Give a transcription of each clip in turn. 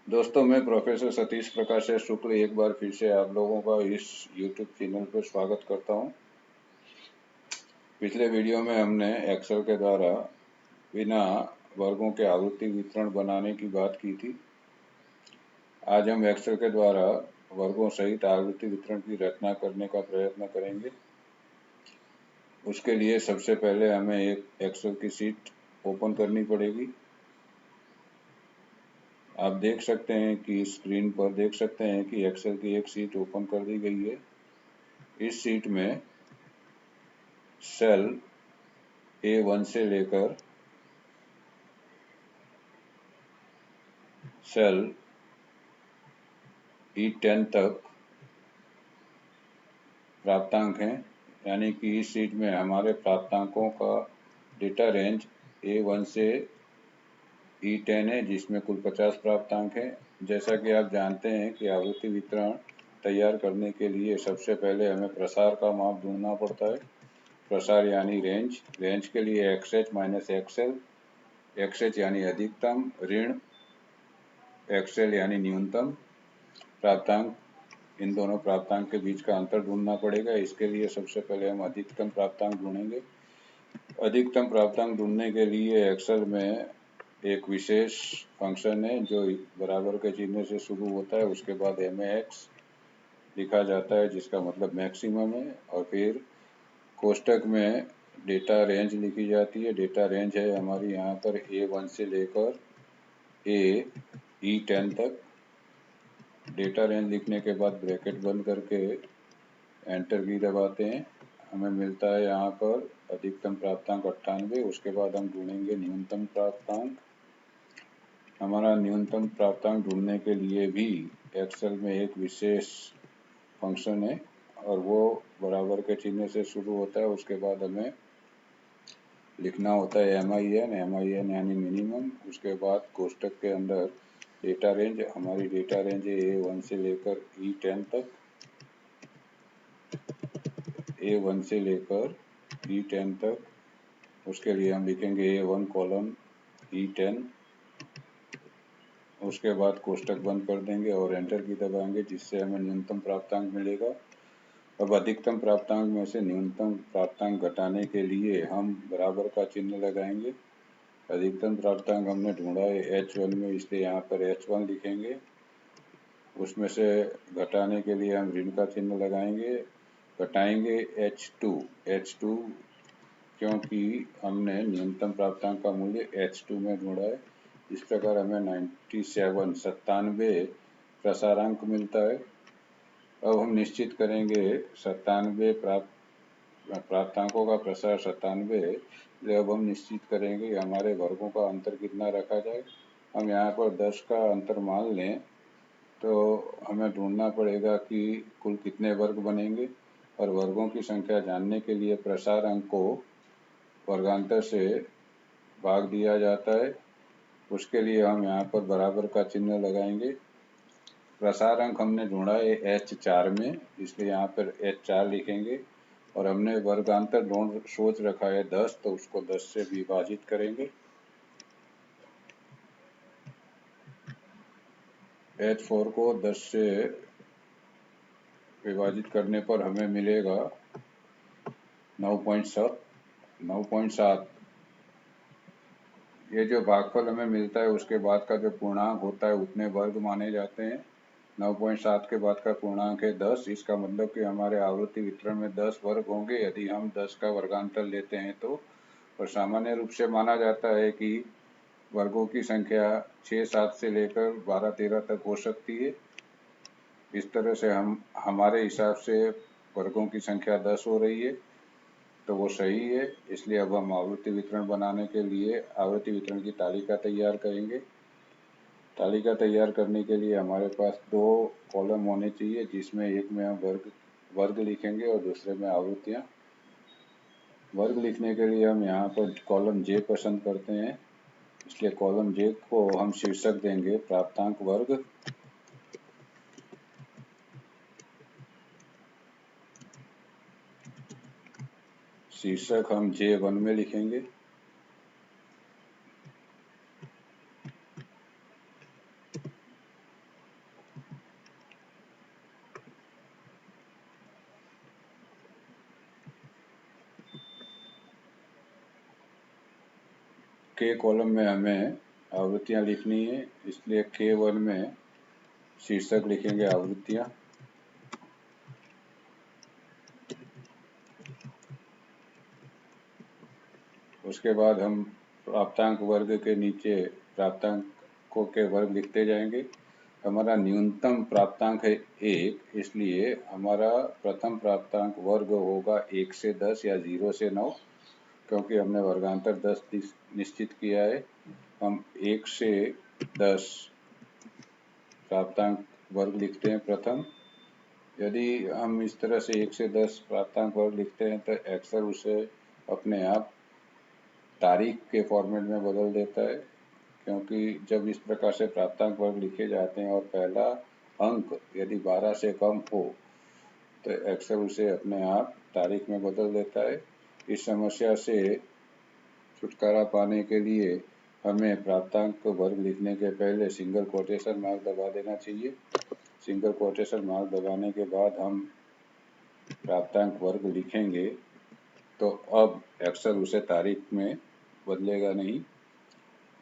दोस्तों, मैं प्रोफेसर सतीश प्रकाश शुक्ल एक बार फिर से आप लोगों का इस YouTube चैनल पर स्वागत करता हूं। पिछले वीडियो में हमने एक्सेल के द्वारा बिना वर्गों के आवृत्ति वितरण बनाने की बात की थी। आज हम एक्सेल के द्वारा वर्गों सहित आवृत्ति वितरण की रचना करने का प्रयत्न करेंगे। उसके लिए सबसे पहले हमें एक एक्सेल की शीट ओपन करनी पड़ेगी। आप देख सकते हैं कि स्क्रीन पर देख सकते हैं कि एक्सेल की एक शीट ओपन कर दी गई है। इस शीट में सेल A1 से लेकर सेल E10 तक प्राप्तांक हैं, यानी कि इस शीट में हमारे प्राप्तांकों का डेटा रेंज A1 से E10 है, जिसमें कुल 50 प्राप्तांक हैं। जैसा कि आप जानते हैं कि आवृत्ति वितरण तैयार करने के लिए सबसे पहले हमें प्रसार का माप ढूंढना पड़ता है। प्रसार यानी रेंज के लिए XH माइनस XL, XH यानी अधिकतम ऋण XL यानी न्यूनतम। प्राप्तांक, इन दोनों प्राप्तांक के बीच का अंतर ढूंढना पड़ेगा। इसके लिए सबसे पहले हम अधिकतम प्राप्तांक ढूंढेंगे। अधिकतम प्राप्तांक ढूंढने के लिए एक्सेल में एक विशेष फंक्शन है जो बराबर के चिन्ह से शुरू होता है, उसके बाद MAX लिखा जाता है जिसका मतलब मैक्सिमम है, और फिर कोष्टक में डेटा रेंज लिखी जाती है। डेटा रेंज है हमारी यहाँ पर A1 से लेकर E10 तक। डेटा रेंज लिखने के बाद ब्रैकेट बंद करके एंटर की दबाते हैं। हमें मिलता है यहाँ पर अधिकतम प्राप्तांक 98। उसके बाद हम ढूंढेंगे न्यूनतम प्राप्तांक। हमारा न्यूनतम प्राप्तांक ढूंढने के लिए भी एक्सेल में एक विशेष फंक्शन है और वो बराबर के चिन्ह से शुरू होता है। उसके बाद हमें लिखना होता है MIN यानी मिनिमम। उसके बाद कोष्टक के अंदर डेटा रेंज, हमारी डेटा रेंज है A1 से लेकर E10 तक। A1 से लेकर E10 तक, उसके लिए हम लिखेंगे A1 कॉलन E10। उसके बाद कोष्टक बंद कर देंगे और एंटर की दबाएंगे, जिससे हमें न्यूनतम प्राप्तांक मिलेगा। अब अधिकतम प्राप्तांक में से न्यूनतम प्राप्तांक घटाने के लिए हम बराबर का चिन्ह लगाएंगे। अधिकतम प्राप्तांक हमने ढूंढा है H1 में, इसलिए यहाँ पर H1 लिखेंगे। उसमें से घटाने के लिए हम ऋण का चिन्ह लगाएंगे, घटाएंगे H2 क्योंकि हमने न्यूनतम प्राप्तांक का मूल्य H2 में ढूंढा है। इस प्रकार हमें 97 प्रसारांक मिलता है। अब हम निश्चित करेंगे 97 प्राप्तांकों का प्रसार 97। अब हम निश्चित करेंगे कि हमारे वर्गों का अंतर कितना रखा जाए। हम यहाँ पर 10 का अंतर मान लें तो हमें ढूंढना पड़ेगा कि कुल कितने वर्ग बनेंगे, और वर्गों की संख्या जानने के लिए प्रसार अंक को वर्गांतर से भाग दिया जाता है। उसके लिए हम यहाँ पर बराबर का चिन्ह लगाएंगे। प्रसार अंक हमने ढूंढा है H4 में, इसलिए यहाँ पर H4 लिखेंगे, और हमने वर्गांतर सोच रखा है 10, तो उसको 10 से विभाजित करेंगे। H4 को 10 से विभाजित करने पर हमें मिलेगा 9.7। ये जो भागफल हमें मिलता है उसके बाद का जो पूर्णांक होता है उतने वर्ग माने जाते हैं। 9.7 के बाद का पूर्णांक है 10। इसका मतलब कि हमारे आवृत्ति वितरण में 10 वर्ग होंगे यदि हम 10 का वर्गांतर लेते हैं तो। और सामान्य रूप से माना जाता है कि वर्गों की संख्या 6, 7 से लेकर 12, 13 तक हो सकती है। इस तरह से हमारे हिसाब से वर्गों की संख्या 10 हो रही है, तो वो सही है। इसलिए अब हम आवृत्ति वितरण बनाने के लिए आवृत्ति वितरण की तालिका तैयार करेंगे। तालिका तैयार करने के लिए हमारे पास 2 कॉलम होने चाहिए, जिसमें एक में हम वर्ग लिखेंगे और दूसरे में आवृत्तियां। वर्ग लिखने के लिए हम यहाँ पर कॉलम J पसंद करते हैं, इसलिए कॉलम J को हम शीर्षक देंगे प्राप्तांक वर्ग। शीर्षक हम J1 में लिखेंगे। के कॉलम में हमें आवृत्तियां लिखनी है, इसलिए K1 में शीर्षक लिखेंगे आवृत्तियां। उसके बाद हम प्राप्तांक वर्ग के नीचे प्राप्तांकों के वर्ग लिखते जाएंगे। हमारा न्यूनतम प्राप्तांक है 1, इसलिए हमारा प्रथम प्राप्तांक वर्ग होगा 1 से 10 या 0 से 9, क्योंकि हमने वर्गांतर 10 निश्चित किया है। हम 1 से 10 प्राप्तांक वर्ग लिखते हैं प्रथम। यदि हम इस तरह से 1 से 10 प्राप्तांक वर्ग लिखते हैं तो एक्सेल उसे अपने आप तारीख के फॉर्मेट में बदल देता है, क्योंकि जब इस प्रकार से प्राप्तांक वर्ग लिखे जाते हैं और पहला अंक यदि 12 से कम हो तो एक्सेल उसे अपने आप तारीख में बदल देता है। इस समस्या से छुटकारा पाने के लिए हमें प्राप्तांक वर्ग लिखने के पहले सिंगल कोटेशन मार्क दबा देना चाहिए। सिंगल कोटेशन मार्क दबाने के बाद हम प्राप्तांक वर्ग लिखेंगे तो अब एक्सेल उसे तारीख में बदलेगा नहीं।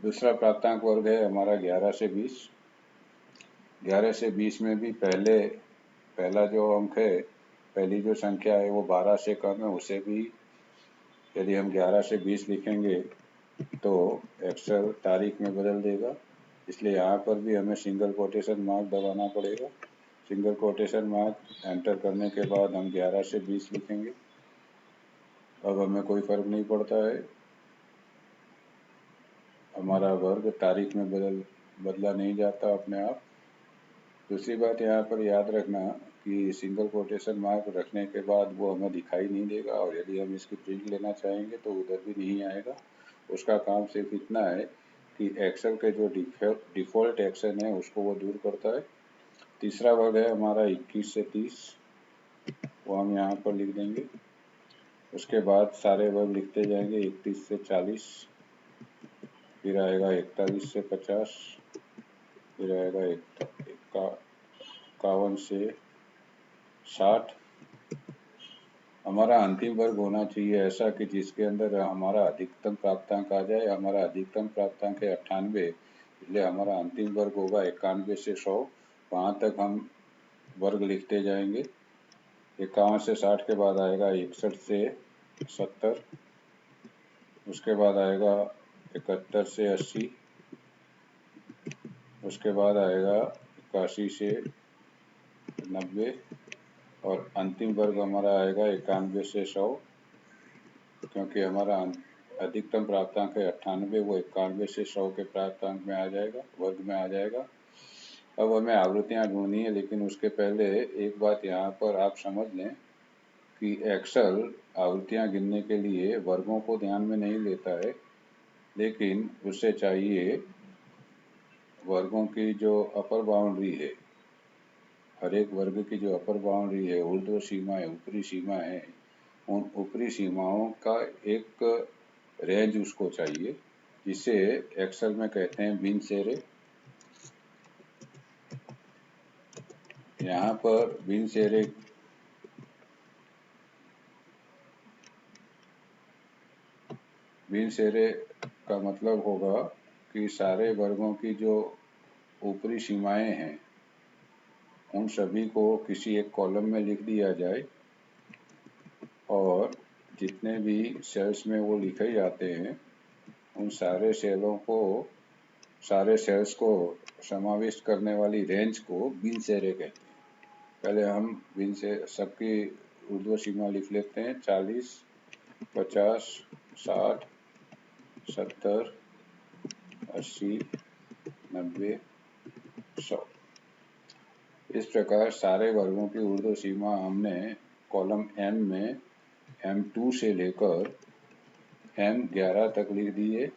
दूसरा प्राप्तांक वर्ग है हमारा 11 से 20। 11 से 20 में भी पहला जो अंक है, पहली जो संख्या है वो 12 से कम है, उसे भी यदि हम 11 से 20 लिखेंगे तो एक्सेल तारीख में बदल देगा। इसलिए यहाँ पर भी हमें सिंगल कोटेशन मार्क दबाना पड़ेगा। सिंगल कोटेशन मार्क एंटर करने के बाद हम 11 से 20 लिखेंगे। अब हमें कोई फर्क नहीं पड़ता है, हमारा वर्ग तारीख में बदला नहीं जाता अपने आप। दूसरी बात यहाँ पर याद रखना कि सिंगल कोटेशन मार्क रखने के बाद वो हमें दिखाई नहीं देगा, और यदि हम इसकी प्रिंट लेना चाहेंगे तो उधर भी नहीं आएगा। उसका काम सिर्फ इतना है कि एक्सेल के जो डिफ़ॉल्ट एक्शन है उसको वो दूर करता है। तीसरा वर्ग है हमारा 21 से 30, वो हम यहाँ पर लिख देंगे। उसके बाद सारे वर्ग लिखते जाएंगे, 31 से 40, फिर आएगा 41 से 50, फिर आएगा 51 से 60। हमारा अंतिम वर्ग होना चाहिए ऐसा कि जिसके अंदर हमारा अधिकतम प्राप्तांक आ जाए। हमारा अधिकतम प्राप्तांक है 98, इसलिए हमारा अंतिम वर्ग होगा 91 से 100। वहाँ तक हम वर्ग लिखते जाएंगे। 51 से 60 के बाद आएगा 61 से 70, उसके बाद आएगा 71 से 80, उसके बाद आएगा 81 से 90, और अंतिम वर्ग हमारा आएगा 91 से 100। क्योंकि हमारा अधिकतम प्राप्तांक है 98, वो 91 से 100 के प्राप्तांक में आ जाएगा, वर्ग में आ जाएगा। अब हमें आवृत्तियां ढूंढनी है, लेकिन उसके पहले एक बात यहाँ पर आप समझ लें कि एक्सेल आवृत्तियां गिनने के लिए वर्गों को ध्यान में नहीं लेता है, लेकिन उसे चाहिए वर्गों की जो अपर बाउंड्री है, हर एक वर्ग की जो अपर बाउंड्री है, ऊर्ध्व सीमा है, ऊपरी सीमा है, उन ऊपरी सीमाओं का एक रेंज उसको चाहिए, जिसे एक्सेल में कहते हैं बिन सेरे। यहाँ पर बिन सेरे का मतलब होगा कि सारे वर्गों की जो ऊपरी सीमाएं हैं उन सभी को किसी एक कॉलम में लिख दिया जाए, और जितने भी सेल्स में वो लिखे जाते हैं उन सारे सेल्स को समाविष्ट करने वाली रेंज को बिन सेरे कहते हैं। पहले हम बिन से सबकी ऊर्ध्व सीमा लिख लेते हैं, 40, 50, 60, 70, 80, 90, 100। इस प्रकार सारे वर्गों की ऊर्ध्व सीमा हमने कॉलम M में M2 से लेकर M11 तक लिख दी है।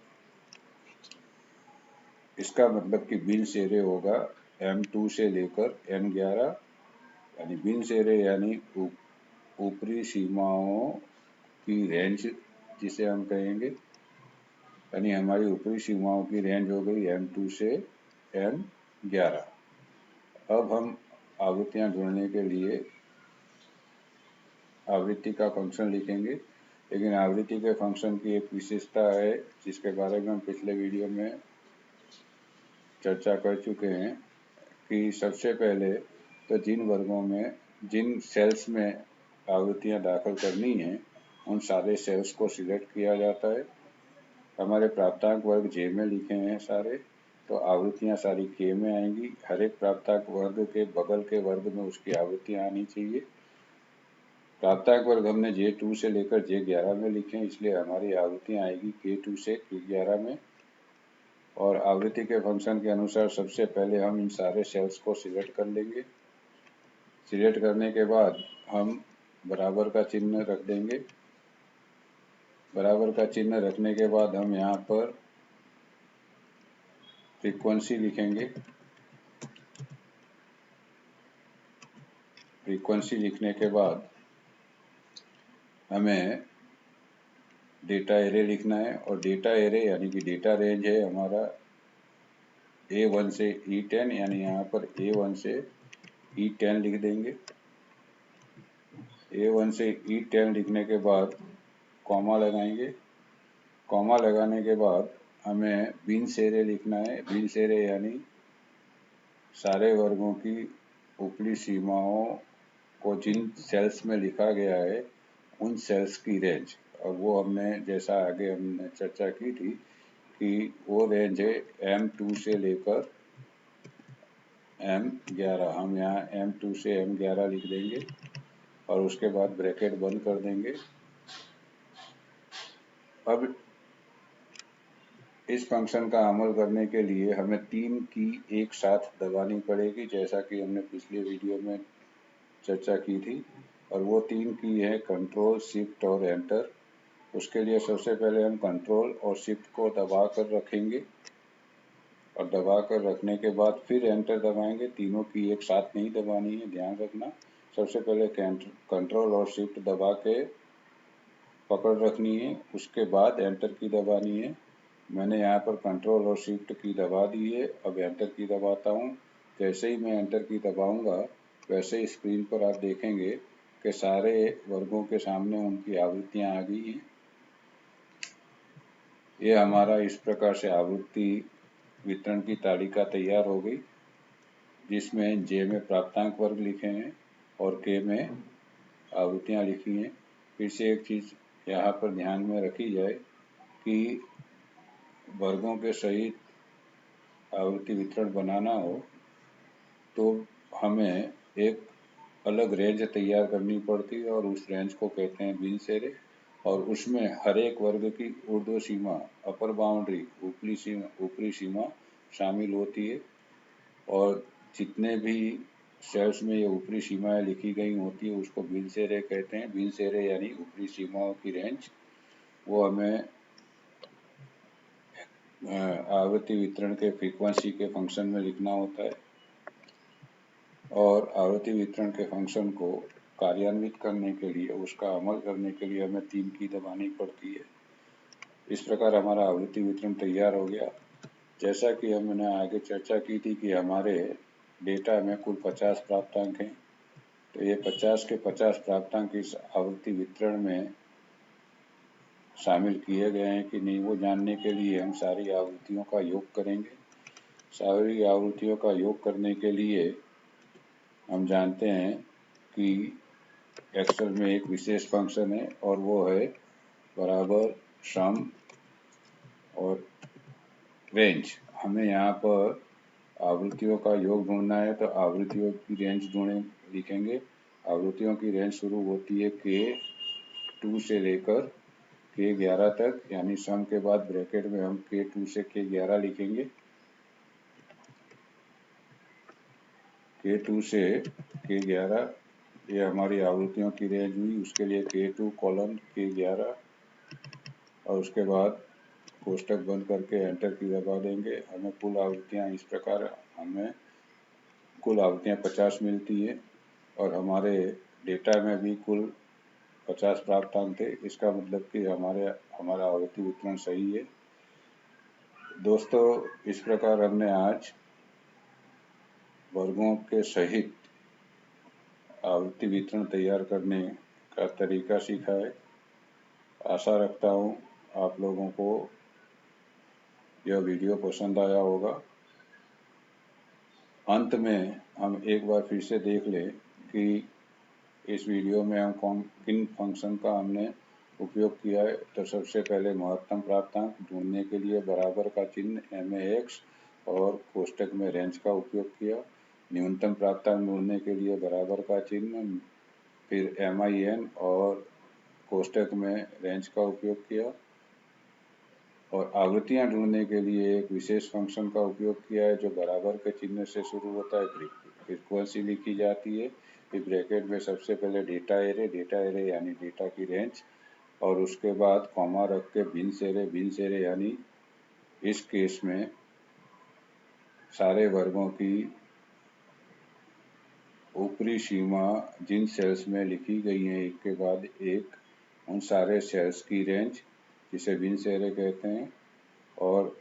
इसका मतलब कि बिन सेरे होगा M2 से लेकर M11, यानी बिन सेरे यानी ऊपरी सीमाओं की रेंज जिसे हम कहेंगे, यानी हमारी ऊपरी सीमाओं की रेंज हो गई M2 से M11। अब हम आवृत्तियां ढूंढने के लिए आवृत्ति का फंक्शन लिखेंगे। लेकिन आवृत्ति के फंक्शन की एक विशेषता है जिसके बारे में हम पिछले वीडियो में चर्चा कर चुके हैं कि सबसे पहले तो जिन वर्गों में जिन सेल्स में आवृत्तियां दाखिल करनी हैं उन सारे सेल्स को सिलेक्ट किया जाता है। हमारे प्राप्तांक वर्ग जे में लिखे हैं सारे, तो आवृत्तियां सारी के में आएंगी। हर एक प्राप्तांक वर्ग के बगल के वर्ग में उसकी आवृत्तियां आनी चाहिए। प्राप्तांक वर्ग हमने J2 से लेकर J11 में लिखे हैं, इसलिए हमारी आवृत्तियां आएगी K2 से K11 में। और आवृत्ति के फंक्शन के अनुसार सबसे पहले हम इन सारे सेल्स को सिलेक्ट कर लेंगे। सिलेक्ट करने के बाद हम बराबर का चिन्ह रख देंगे। बराबर का चिन्ह रखने के बाद हम यहाँ पर फ्रीक्वेंसी लिखेंगे। फ्रीक्वेंसी लिखने के बाद हमें डेटा एरे लिखना है, और डेटा एरे यानी कि डेटा रेंज है हमारा A1 से E10, यानी यहाँ पर A1 से E10 लिख देंगे। A1 से E10 लिखने के बाद कॉमा लगाएंगे। कॉमा लगाने के बाद हमें बीन्स एरे लिखना है। बीन्स एरे यानी सारे वर्गों की ऊपरी सीमाओं को जिन सेल्स में लिखा गया है उन सेल्स की रेंज। और वो हमने जैसा आगे हमने चर्चा की थी कि वो रेंज है M2 से लेकर M11। हम यहाँ M2 से M11 लिख देंगे और उसके बाद ब्रैकेट बंद कर देंगे। अब इस फंक्शन का अमल करने के लिए हमें 3 की एक साथ दबानी पड़ेगी, जैसा कि हमने पिछले वीडियो में चर्चा की थी। और वो 3 की है कंट्रोल, शिफ्ट और एंटर। उसके लिए सबसे पहले हम कंट्रोल और शिफ्ट को दबा कर रखेंगे, और दबा कर रखने के बाद फिर एंटर दबाएंगे। तीनों की एक साथ नहीं दबानी है, ध्यान रखना। सबसे पहले कंट्रोल और शिफ्ट दबा के पकड़ रखनी है, उसके बाद एंटर की दबानी है। मैंने यहाँ पर कंट्रोल और शिफ्ट की दबा दी है, अब एंटर की दबाता हूँ। जैसे ही मैं एंटर की दबाऊंगा वैसे ही स्क्रीन पर आप देखेंगे कि सारे वर्गों के सामने उनकी आवृत्तियाँ आ गई हैं। ये हमारा इस प्रकार से आवृत्ति वितरण की तालिका तैयार हो गई, जिसमें जे में प्राप्तांक वर्ग लिखे हैं और के में आवृत्तियाँ लिखी हैं। फिर से एक चीज़ यहाँ पर ध्यान में रखी जाए कि वर्गों के सहित आवृत्ति वितरण बनाना हो तो हमें एक अलग रेंज तैयार करनी पड़ती है, और उस रेंज को कहते हैं बीन्स एरे। और उसमें हर एक वर्ग की ऊर्ध्व सीमा, अपर बाउंड्री, ऊपरी सीमा शामिल होती है। और जितने भी सेल्स में ये ऊपरी सीमाएं लिखी गई होती है उसको बीन्स एरे कहते हैं। बीन्स एरे यानी ऊपरी सीमाओं की रेंज, वो हमें आवृत्ति वितरण के फ्रीक्वेंसी के फंक्शन में लिखना होता है। और आवृत्ति वितरण के फंक्शन को कार्यान्वित करने के लिए, उसका अमल करने के लिए हमें 3 की दबानी पड़ती है। इस प्रकार हमारा आवृत्ति वितरण तैयार हो गया। जैसा कि हमने आगे चर्चा की थी कि हमारे डेटा में कुल 50 प्राप्तांक हैं, तो ये 50 के 50 प्राप्तांक इस आवृत्ति वितरण में शामिल किए गए हैं कि नहीं, वो जानने के लिए हम सारी आवृत्तियों का योग करेंगे। सारी आवृत्तियों का योग करने के लिए हम जानते हैं कि एक्सेल में एक विशेष फंक्शन है, और वो है बराबर सम और रेंज। हमें यहाँ पर आवृत्तियों का योग ढूंढना है, तो आवृत्तियों की रेंज लिखेंगे। आवृत्तियों की रेंज शुरू होती है K2 से लेकर K11 तक, यानी सम के बाद ब्रैकेट में हम K2 से K11 लिखेंगे। K2 से K11 ये हमारी आवृत्तियों की रेंज हुई। उसके लिए K2 कोलन K11, और उसके बाद कोष्टक बंद करके एंटर की दबा देंगे। हमें कुल आवृत्तियाँ इस प्रकार, हमें कुल आवृत्तियाँ 50 मिलती है, और हमारे डेटा में भी कुल 50 प्राप्तांक थे। इसका मतलब कि हमारा आवृत्ति वितरण सही है। दोस्तों, इस प्रकार हमने आज वर्गों के सहित आवृत्ति वितरण तैयार करने का तरीका सीखा है। आशा रखता हूँ आप लोगों को यह वीडियो पसंद आया होगा। अंत में हम एक बार फिर से देख लें कि इस वीडियो में हम किन फंक्शन का हमने उपयोग किया है। तो सबसे पहले महत्तम प्राप्तांक ढूंढने के लिए बराबर का चिन्ह MAX और कोष्टक में रेंज का उपयोग किया। न्यूनतम प्राप्तांक ढूंढने के लिए बराबर का चिन्ह, फिर MIN और कोष्टक में रेंज का उपयोग किया। और आवृत्तियां ढूंढने के लिए एक विशेष फंक्शन का उपयोग किया है जो बराबर के चिन्ह से शुरू होता है। फ्रीक्वेंसी लिखी जाती है, फिर ब्रैकेट में सबसे पहले डेटा एरे यानी डेटा की रेंज, और उसके बाद कॉमा रख के बिन्स एरे यानी इस केस में सारे वर्गों की ऊपरी सीमा जिन सेल्स में लिखी गई है एक के बाद एक, उन सारे सेल्स की रेंज जिसे बिन्स एरे कहते हैं। और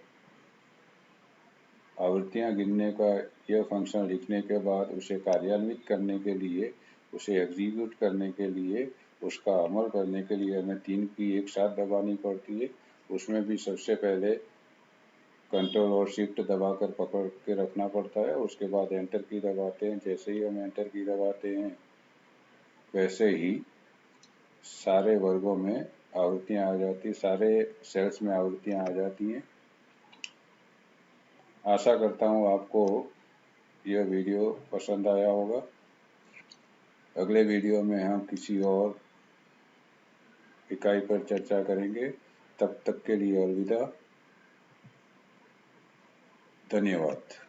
आवृत्तियां गिनने का यह फंक्शन लिखने के बाद उसे कार्यान्वित करने के लिए, उसे एग्जीक्यूट करने के लिए, उसका अमल करने के लिए हमें 3 की एक साथ दबानी पड़ती है। उसमें भी सबसे पहले कंट्रोल और शिफ्ट दबाकर पकड़ के रखना पड़ता है, उसके बाद एंटर की दबाते हैं। जैसे ही हम एंटर की दबाते हैं वैसे ही सारे वर्गों में आवृत्तियां आ जाती, सारे सेल्स में आवृत्तियां आ जाती हैं। आशा करता हूँ आपको यह वीडियो पसंद आया होगा। अगले वीडियो में हम किसी और इकाई पर चर्चा करेंगे। तब तक के लिए अलविदा। धन्यवाद।